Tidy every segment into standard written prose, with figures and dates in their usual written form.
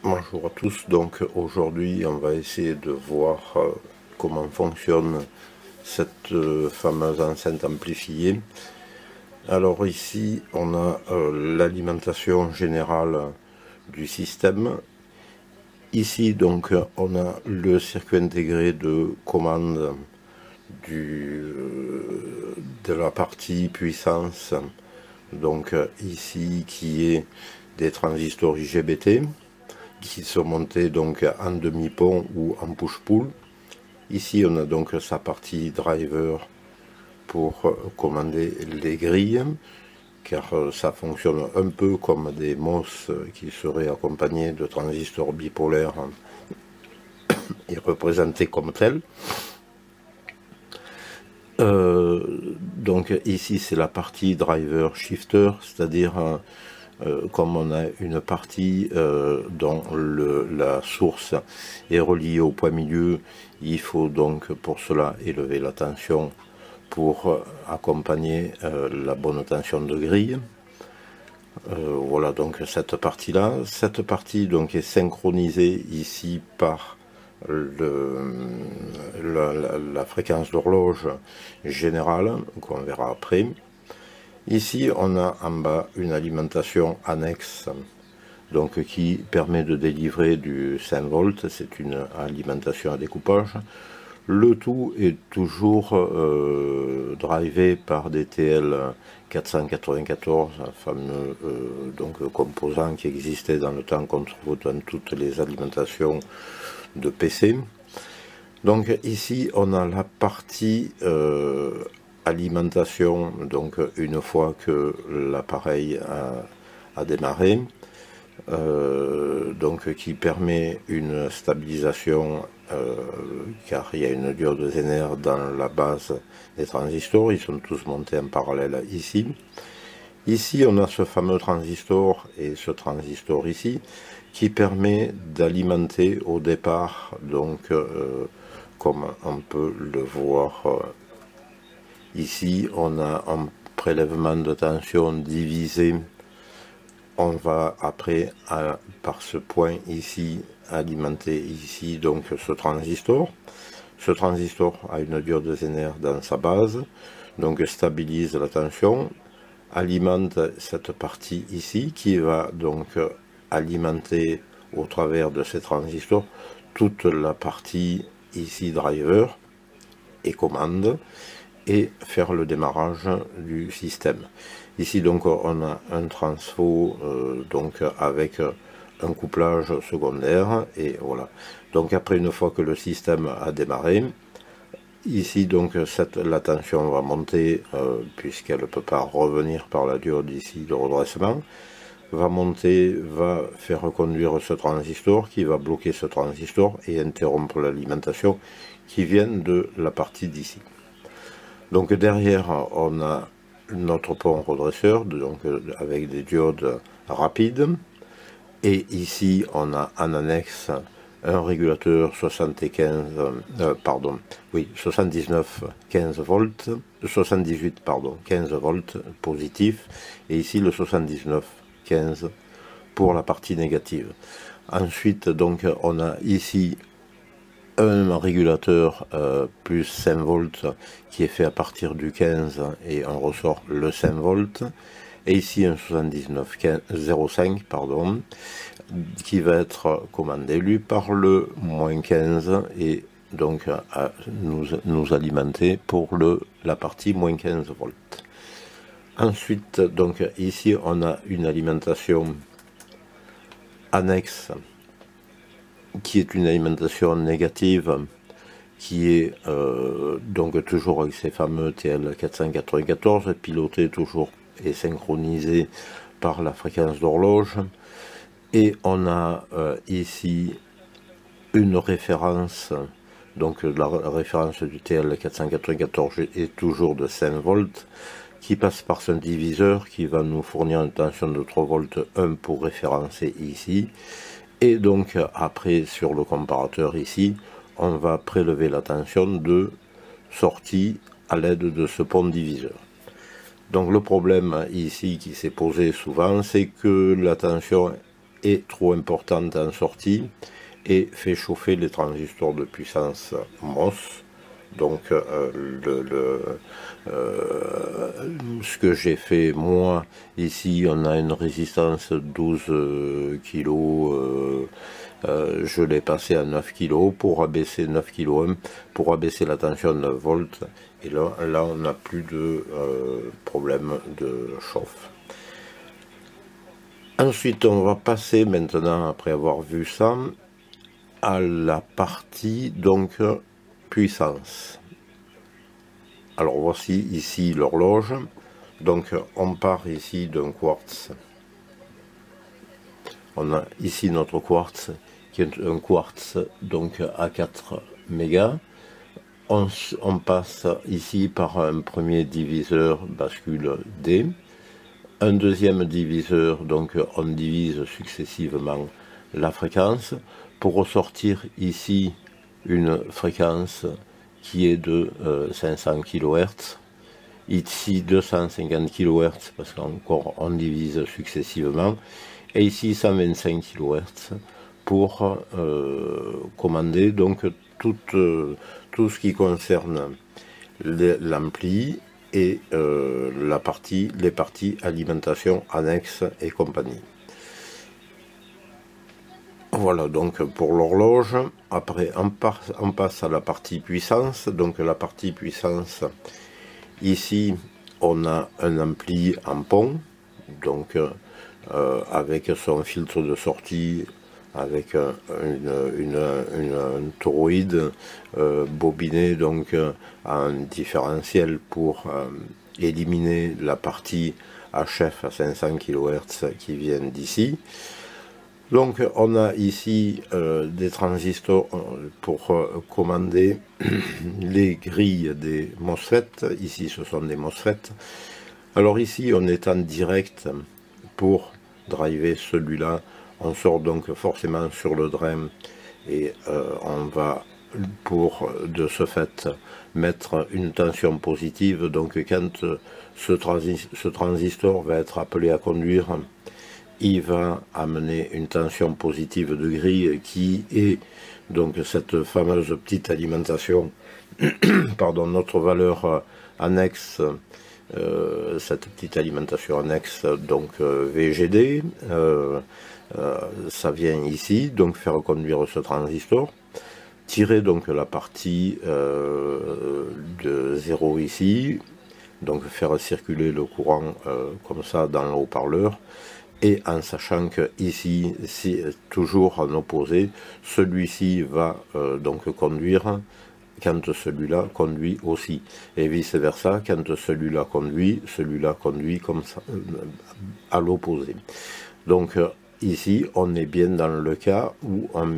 Bonjour à tous, donc aujourd'hui on va essayer de voir comment fonctionne cette fameuse enceinte amplifiée. Alors ici on a l'alimentation générale du système. Ici donc on a le circuit intégré de commande de la partie puissance, donc ici qui est des transistors IGBT qui sont montés donc en demi-pont ou en push-pull. Ici on a donc sa partie driver pour commander les grilles, car ça fonctionne un peu comme des MOS qui seraient accompagnés de transistors bipolaires et représentés comme tels. Donc ici c'est la partie driver shifter, c'est-à-dire comme on a une partie dont la source est reliée au point milieu, il faut donc pour cela élever la tension pour accompagner la bonne tension de grille. Voilà donc cette partie-là. Cette partie donc est synchronisée ici par la fréquence d'horloge générale qu'on verra après. Ici on a en bas une alimentation annexe donc qui permet de délivrer du 5 volts, c'est une alimentation à découpage. Le tout est toujours drivé par des TL494, fameux composants qui existaient dans le temps qu'on trouve dans toutes les alimentations de PC. Donc ici on a la partie alimentation, donc une fois que l'appareil a démarré, donc qui permet une stabilisation car il y a une diode Zener dans la base des transistors, ils sont tous montés en parallèle ici. Ici on a ce fameux transistor et ce transistor ici qui permet d'alimenter au départ, donc comme on peut le voir ici, on a un prélèvement de tension divisé. On va après, par ce point ici, alimenter ici donc ce transistor. Ce transistor a une diode Zener dans sa base, donc stabilise la tension, alimente cette partie ici qui va donc alimenter au travers de ces transistors toute la partie ici driver et commande et faire le démarrage du système. Ici donc on a un transfo donc avec un couplage secondaire et voilà. Donc après une fois que le système a démarré, ici donc la tension va monter puisqu'elle ne peut pas revenir par la diode ici de redressement, va monter, va faire reconduire ce transistor qui va bloquer ce transistor et interrompre l'alimentation qui vient de la partie d'ici. Donc derrière on a notre pont redresseur donc avec des diodes rapides et ici on a en annexe un régulateur 79 15 volts 78 pardon 15 volts positif et ici le 79 15 pour la partie négative. Ensuite donc on a ici un régulateur plus 5 volts qui est fait à partir du 15 et on ressort le 5 volts et ici un 79,05 pardon qui va être commandé lui par le moins 15 et donc à nous alimenter pour la partie moins 15 volts. Ensuite donc ici on a une alimentation annexe qui est une alimentation négative qui est donc toujours avec ces fameux TL494 piloté toujours et synchronisé par la fréquence d'horloge et on a ici une référence, donc la référence du TL494 est toujours de 5 volts qui passe par ce diviseur qui va nous fournir une tension de 3 volts 1 pour référencer ici. Et donc après sur le comparateur ici, on va prélever la tension de sortie à l'aide de ce pont diviseur. Donc le problème ici qui s'est posé souvent, c'est que la tension est trop importante en sortie et fait chauffer les transistors de puissance MOS. Donc ce que j'ai fait moi, ici on a une résistance 12 kg, je l'ai passé à 9 kg pour abaisser 9 kg pour abaisser la tension de 9 volts, et là on n'a plus de problème de chauffe. Ensuite on va passer maintenant, après avoir vu ça, à la partie donc puissance. Alors voici ici l'horloge. Donc on part ici d'un quartz. On a ici notre quartz qui est un quartz donc à 4 mégas. On passe ici par un premier diviseur bascule D. Un deuxième diviseur, donc on divise successivement la fréquence pour ressortir ici une fréquence qui est de 500 kHz, ici 250 kHz parce qu'encore on divise successivement, et ici 125 kHz pour commander donc tout ce qui concerne l'ampli et les parties alimentation annexe et compagnie. Voilà donc pour l'horloge. Après on passe à la partie puissance. Donc la partie puissance, ici on a un ampli en pont, donc avec son filtre de sortie, avec une toroïde bobinée, donc un différentiel pour éliminer la partie HF à 500 kHz qui viennent d'ici. Donc on a ici des transistors pour commander les grilles des MOSFET. Ici ce sont des MOSFET. Alors ici on est en direct pour driver celui-là. On sort donc forcément sur le drain et on va de ce fait mettre une tension positive. Donc quand ce transistor va être appelé à conduire, il va amener une tension positive de grille qui est donc cette fameuse petite alimentation, pardon, notre valeur annexe, cette petite alimentation annexe, donc VGD, ça vient ici, donc faire conduire ce transistor, tirer donc la partie de 0 ici, donc faire circuler le courant comme ça dans le haut-parleur, et en sachant que ici, toujours en opposé, celui-ci va donc conduire quand celui-là conduit aussi, et vice versa, quand celui-là conduit comme ça, à l'opposé. Donc ici on est bien dans le cas où on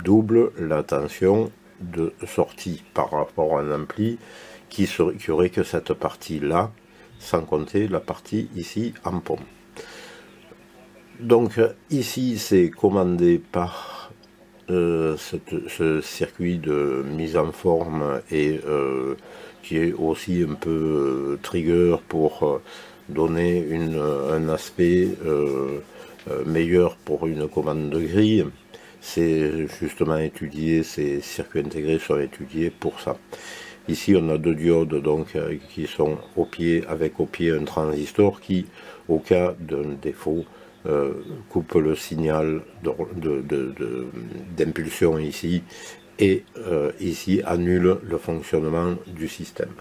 double la tension de sortie par rapport à un ampli qui aurait que cette partie là, sans compter la partie ici en pont. Donc ici c'est commandé par ce circuit de mise en forme et qui est aussi un peu trigger pour donner un aspect meilleur pour une commande de grille. C'est justement étudié, ces circuits intégrés sont étudiés pour ça. Ici on a deux diodes donc qui sont au pied, avec au pied un transistor qui, au cas d'un défaut, coupe le signal d'impulsion ici, et ici annule le fonctionnement du système.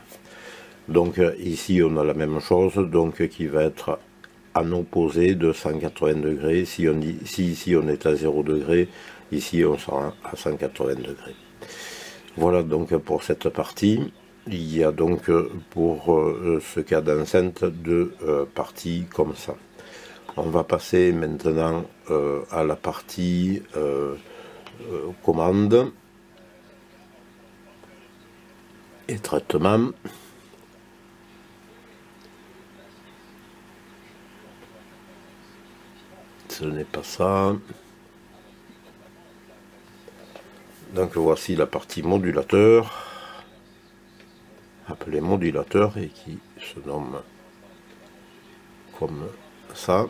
Donc ici on a la même chose, donc qui va être en opposé de 180 degrés. Si ici on est à 0 degré, ici on sera à 180 degrés. Voilà donc pour cette partie. Il y a donc pour ce cas d'enceinte deux parties comme ça. On va passer maintenant à la partie commande et traitement. Ce n'est pas ça. Donc voici la partie modulateur, appelée modulateur, et qui se nomme comme ça.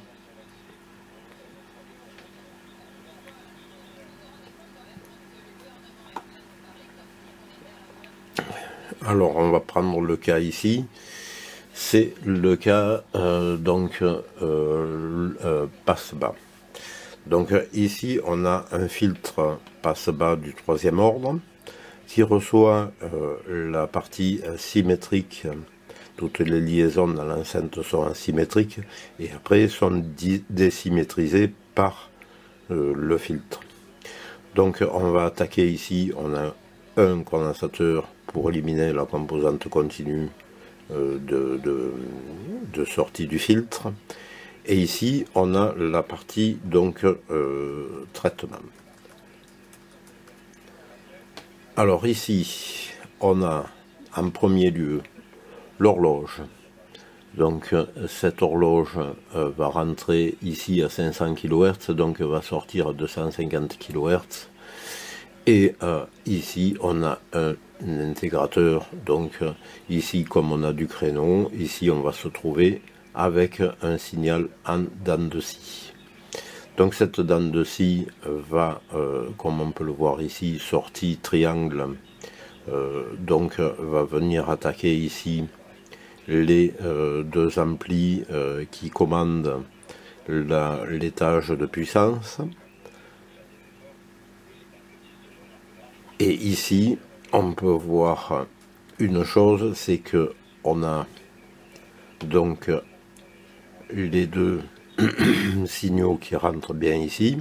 Alors on va prendre le cas ici, c'est le cas passe-bas. Donc ici on a un filtre passe-bas du troisième ordre qui reçoit la partie symétrique. Toutes les liaisons dans l'enceinte sont asymétriques et après sont désymétrisées par le filtre. Donc on va attaquer ici, on a un condensateur pour éliminer la composante continue de sortie du filtre. Et ici on a la partie donc traitement. Alors ici on a en premier lieu l'horloge. Donc cette horloge va rentrer ici à 500 kHz, donc va sortir à 250 kHz. Et ici on a un intégrateur, donc ici comme on a du créneau, ici on va se trouver avec un signal en dents de scie. Donc cette dent de scie va, comme on peut le voir ici, sortie triangle, donc va venir attaquer ici les deux amplis qui commandent l'étage de puissance. Et ici, on peut voir une chose, c'est que on a donc les deux signaux qui rentrent bien ici,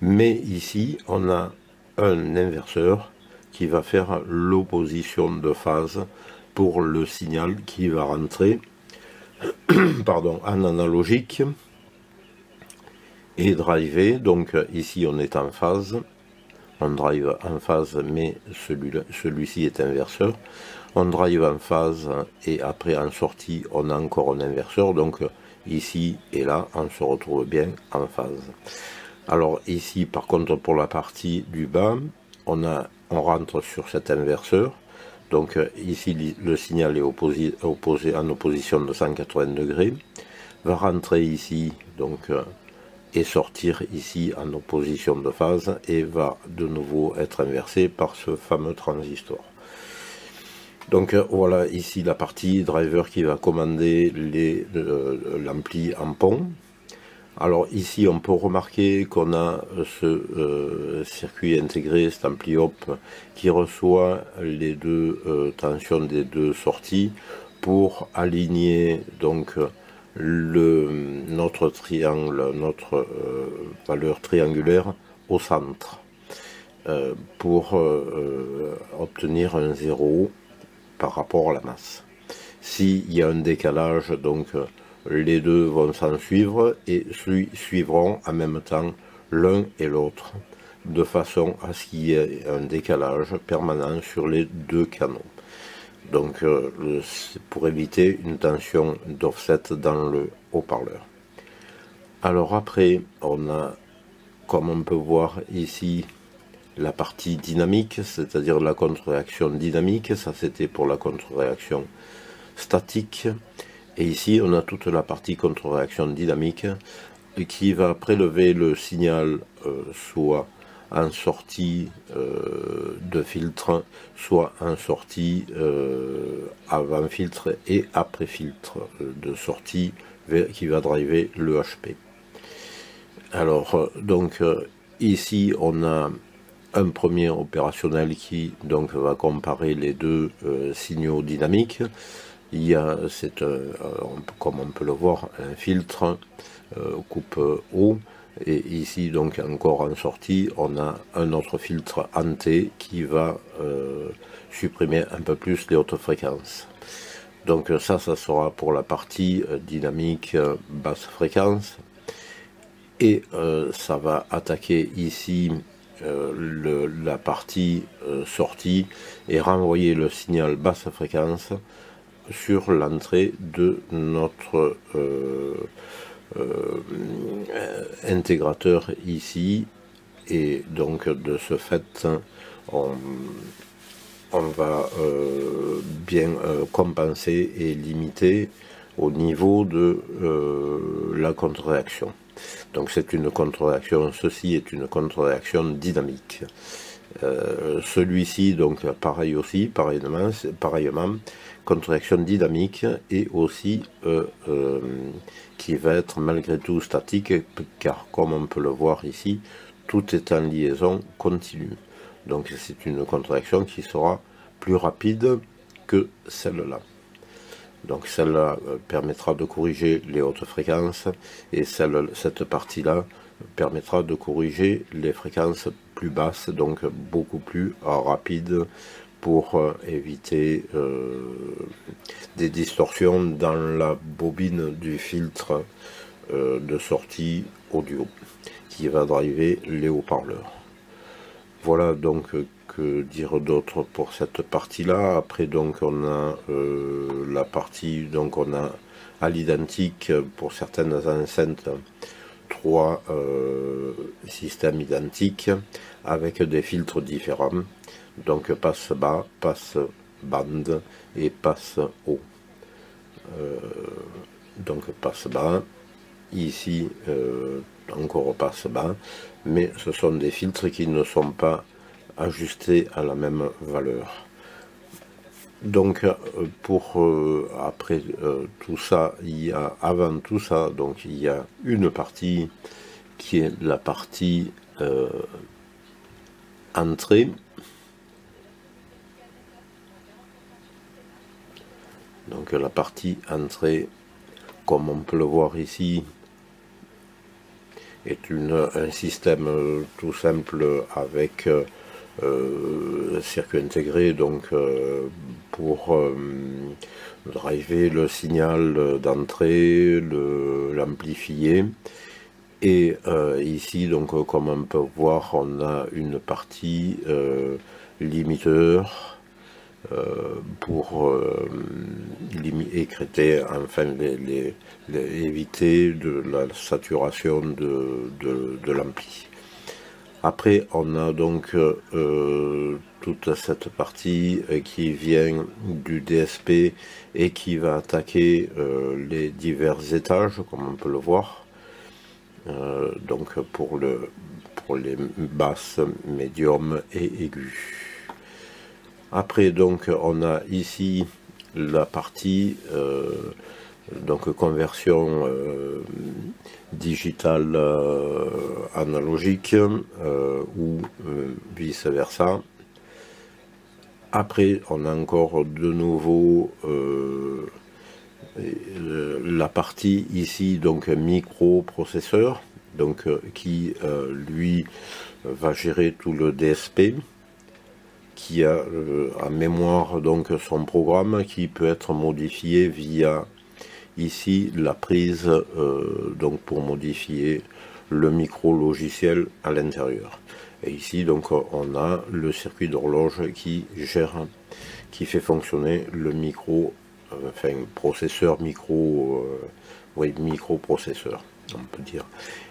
mais ici, on a un inverseur qui va faire l'opposition de phase pour le signal qui va rentrer pardon, en analogique et drivé. Donc ici on est en phase, on drive en phase, mais celui-ci est inverseur. On drive en phase et après en sortie on a encore un inverseur, donc ici et là on se retrouve bien en phase. Alors ici par contre pour la partie du bas, on rentre sur cet inverseur. Donc ici le signal est opposé en opposition de 180 degrés, va rentrer ici donc et sortir ici en opposition de phase et va de nouveau être inversé par ce fameux transistor. Donc voilà ici la partie driver qui va commander l'ampli en pont. Alors ici on peut remarquer qu'on a ce circuit intégré, cet ampli hop, qui reçoit les deux tensions des deux sorties pour aligner donc notre triangle, notre valeur triangulaire au centre pour obtenir un 0 par rapport à la masse. S'il y a un décalage, donc les deux vont s'en suivre et suivront en même temps l'un et l'autre, de façon à ce qu'il y ait un décalage permanent sur les deux canaux. Donc pour éviter une tension d'offset dans le haut-parleur. Alors après, on a, comme on peut voir ici, la partie dynamique, c'est-à-dire la contre-réaction dynamique. Ça c'était pour la contre-réaction statique. Et ici, on a toute la partie contre-réaction dynamique qui va prélever le signal soit en sortie de filtre, soit en sortie avant filtre et après filtre de sortie qui va driver le HP. Alors, donc, ici, on a un premier opérationnel qui donc va comparer les deux signaux dynamiques. Il y a comme on peut le voir, un filtre coupe haut, et ici donc encore en sortie on a un autre filtre en T qui va supprimer un peu plus les hautes fréquences. Donc ça sera pour la partie dynamique basse fréquence, et ça va attaquer ici la partie sortie et renvoyer le signal basse fréquence sur l'entrée de notre intégrateur ici, et donc de ce fait on va bien compenser et limiter au niveau de la contre-réaction. Donc c'est une contre-réaction, ceci est une contre-réaction dynamique. Celui-ci, donc pareil aussi, pareillement, contraction dynamique et aussi qui va être malgré tout statique, car comme on peut le voir ici, tout est en liaison continue. Donc c'est une contraction qui sera plus rapide que celle-là. Donc celle-là permettra de corriger les hautes fréquences et cette partie-là permettra de corriger les fréquences plus basses, donc beaucoup plus rapides pour éviter des distorsions dans la bobine du filtre de sortie audio qui va driver les haut-parleurs. Voilà donc que dire d'autre pour cette partie-là. Après donc on a la partie, donc on a à l'identique pour certaines enceintes 3 systèmes identiques avec des filtres différents. Donc passe bas, passe bande et passe haut. Donc passe bas, ici encore passe bas, mais ce sont des filtres qui ne sont pas ajustés à la même valeur. Donc pour après tout ça, il y a avant tout ça, donc il y a une partie qui est la partie entrée. Donc la partie entrée, comme on peut le voir ici, est un système tout simple avec circuit intégré, donc pour driver le signal d'entrée, l'amplifier. Et ici, donc comme on peut voir, on a une partie limiteur pour écréter, enfin éviter de la saturation de l'ampli. Après on a donc toute cette partie qui vient du DSP et qui va attaquer les divers étages, comme on peut le voir, donc pour les basses, médiums et aigus. Après donc on a ici la partie donc conversion digitale analogique ou vice versa. Après on a encore de nouveau la partie ici donc microprocesseur, donc qui lui va gérer tout le DSP, qui a en mémoire donc son programme qui peut être modifié via ici la prise donc pour modifier le micro logiciel à l'intérieur. Et ici donc on a le circuit d'horloge qui gère, qui fait fonctionner le micro, enfin processeur microprocesseur on peut dire.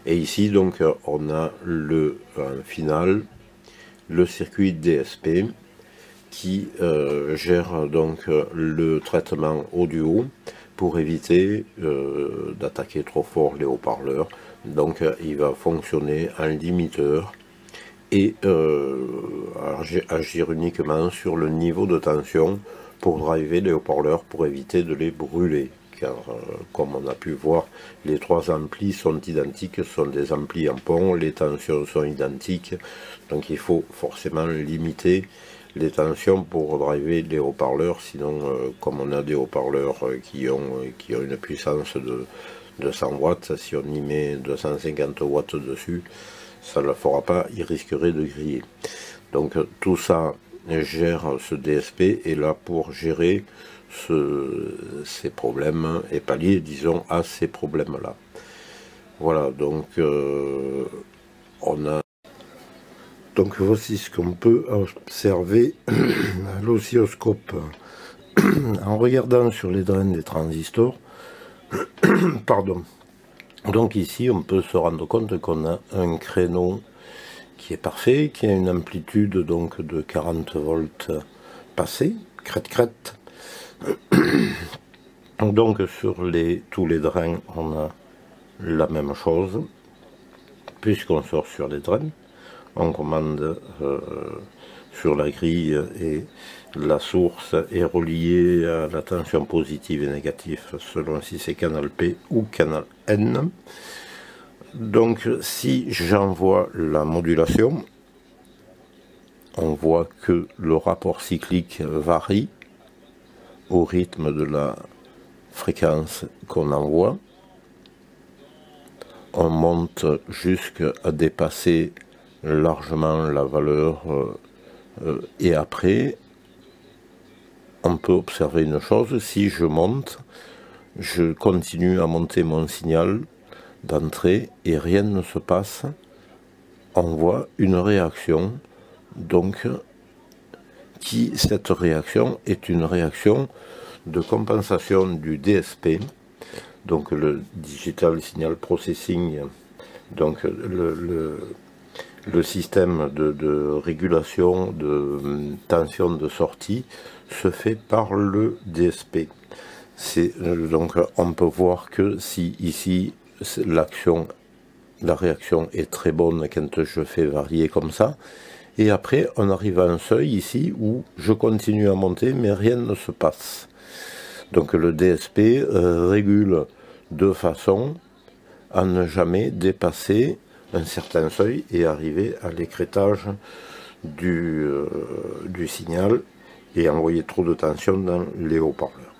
Et ici donc on a le final, le circuit DSP qui gère donc le traitement audio pour éviter d'attaquer trop fort les haut-parleurs. Donc il va fonctionner en limiteur et agir uniquement sur le niveau de tension pour driver les haut-parleurs pour éviter de les brûler. Car comme on a pu voir, les trois amplis sont identiques, ce sont des amplis en pont, les tensions sont identiques, donc il faut forcément limiter les tensions pour driver les haut-parleurs, sinon comme on a des haut-parleurs qui ont une puissance de 200 watts, si on y met 250 watts dessus, ça ne le fera pas, il risquerait de griller. Donc tout ça gère ce DSP est là pour gérer ces problèmes et pallier, disons, à ces problèmes-là. Voilà, donc on a. Donc voici ce qu'on peut observer à l'oscilloscope en regardant sur les drains des transistors. Pardon. Donc ici on peut se rendre compte qu'on a un créneau qui est parfait, qui a une amplitude donc de 40 volts passés, crête. Donc sur tous les drains on a la même chose, puisqu'on sort sur les drains. on commande sur la grille et la source est reliée à la tension positive et négative selon si c'est canal P ou canal N. Donc si j'envoie la modulation, on voit que le rapport cyclique varie au rythme de la fréquence qu'on envoie. On monte jusqu'à dépasser largement la valeur et après on peut observer une chose, si je monte, je continue à monter mon signal d'entrée et rien ne se passe, on voit une réaction, donc cette réaction est une réaction de compensation du DSP, donc le Digital Signal Processing, donc le système de régulation de tension de sortie se fait par le DSP. Donc on peut voir que si ici la réaction est très bonne quand je fais varier comme ça, et après on arrive à un seuil ici où je continue à monter mais rien ne se passe. Donc le DSP régule de façon à ne jamais dépasser un certain seuil et arriver à l'écrêtage du signal et envoyer trop de tension dans les haut-parleurs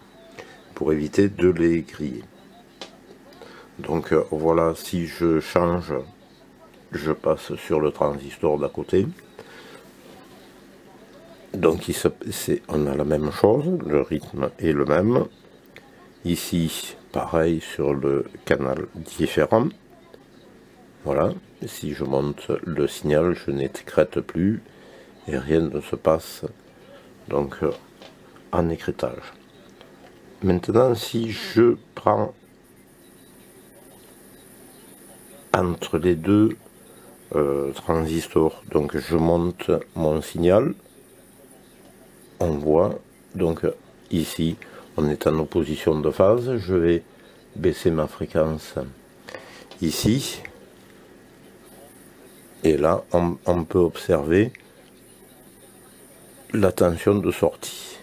pour éviter de les griller. Donc voilà, si je change, je passe sur le transistor d'à côté. Donc on a la même chose, le rythme est le même. Ici, pareil sur le canal différent. Voilà, si je monte le signal, je n'écrète plus et rien ne se passe donc en écrêtage. Maintenant, si je prends entre les deux transistors, donc je monte mon signal, on voit donc ici on est en opposition de phase, je vais baisser ma fréquence ici et là on peut observer la tension de sortie.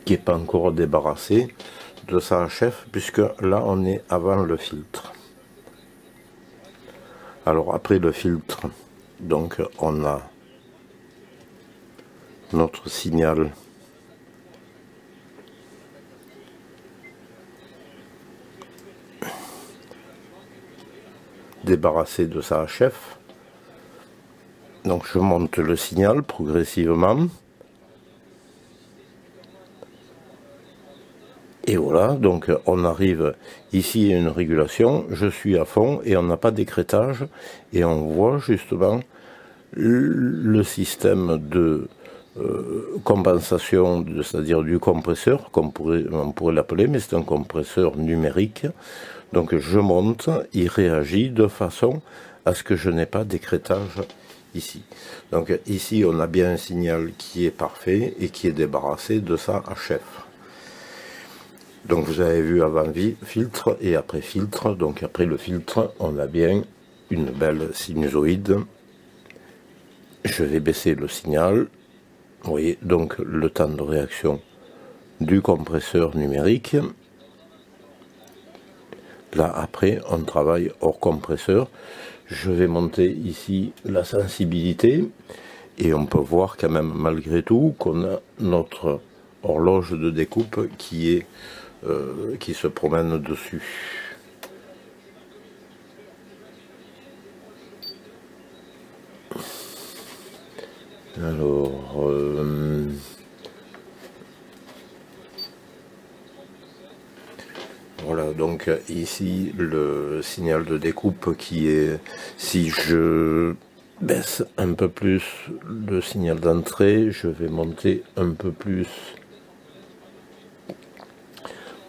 Qui n'est pas encore débarrassée de sa HF puisque là on est avant le filtre. Alors après le filtre, donc on a notre signal débarrassé de sa HF. Donc je monte le signal progressivement. Et voilà, donc on arrive ici à une régulation, je suis à fond et on n'a pas d'écrêtage et on voit justement le système de compensation, c'est-à-dire du compresseur, comme on pourrait l'appeler, mais c'est un compresseur numérique. Donc je monte, il réagit de façon à ce que je n'ai pas d'écrêtage ici. Donc ici on a bien un signal qui est parfait et qui est débarrassé de sa HF. Donc vous avez vu avant filtre et après filtre. Donc après le filtre, on a bien une belle sinusoïde. Je vais baisser le signal. Vous voyez donc le temps de réaction du compresseur numérique. Là après, on travaille hors compresseur. Je vais monter ici la sensibilité et on peut voir quand même malgré tout qu'on a notre horloge de découpe qui se promène dessus. Alors, voilà, donc ici le signal de découpe qui est, si je baisse un peu plus le signal d'entrée, je vais monter un peu plus.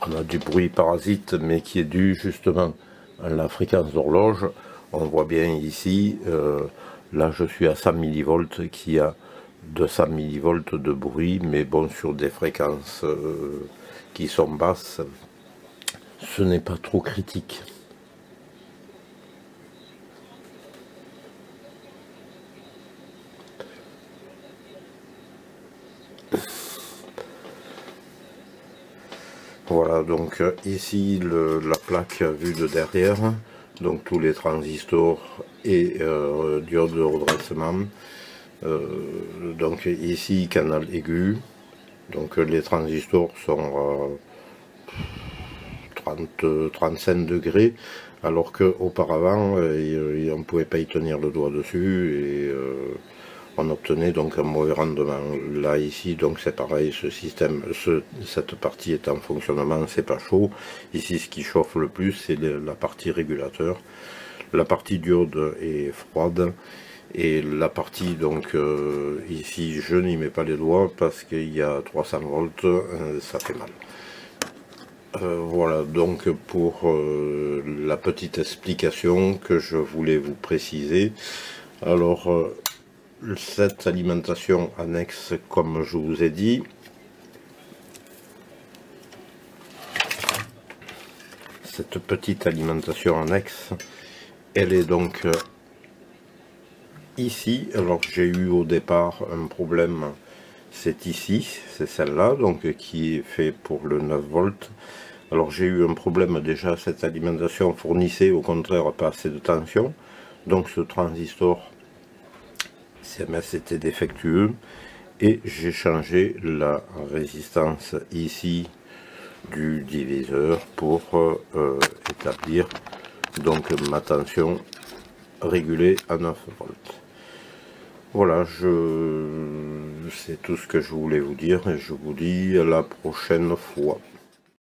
On a du bruit parasite, mais qui est dû justement à la fréquence d'horloge. On voit bien ici, là je suis à 100 millivolts, qui a 200 millivolts de bruit, mais bon, sur des fréquences qui sont basses. ce n'est pas trop critique. Voilà, donc ici la plaque vue de derrière, donc tous les transistors et diodes de redressement. Donc ici canal aigu, donc les transistors sont 35 degrés, alors qu'auparavant on ne pouvait pas y tenir le doigt dessus et on obtenait donc un mauvais rendement. Là ici donc c'est pareil, ce système, cette partie est en fonctionnement, c'est pas chaud. Ici ce qui chauffe le plus c'est la partie régulateur. La partie diode est froide et la partie donc ici je n'y mets pas les doigts parce qu'il y a 300 volts, ça fait mal. Voilà donc pour la petite explication que je voulais vous préciser. Alors cette alimentation annexe, comme je vous ai dit, cette petite alimentation annexe, elle est donc ici. Alors j'ai eu au départ un problème, c'est ici, c'est celle-là, donc qui est fait pour le 9 volts. Alors j'ai eu un problème déjà, cette alimentation fournissait au contraire pas assez de tension, donc ce transistor CMS était défectueux et j'ai changé la résistance ici du diviseur pour établir donc ma tension régulée à 9 volts. Voilà, c'est tout ce que je voulais vous dire et je vous dis à la prochaine fois.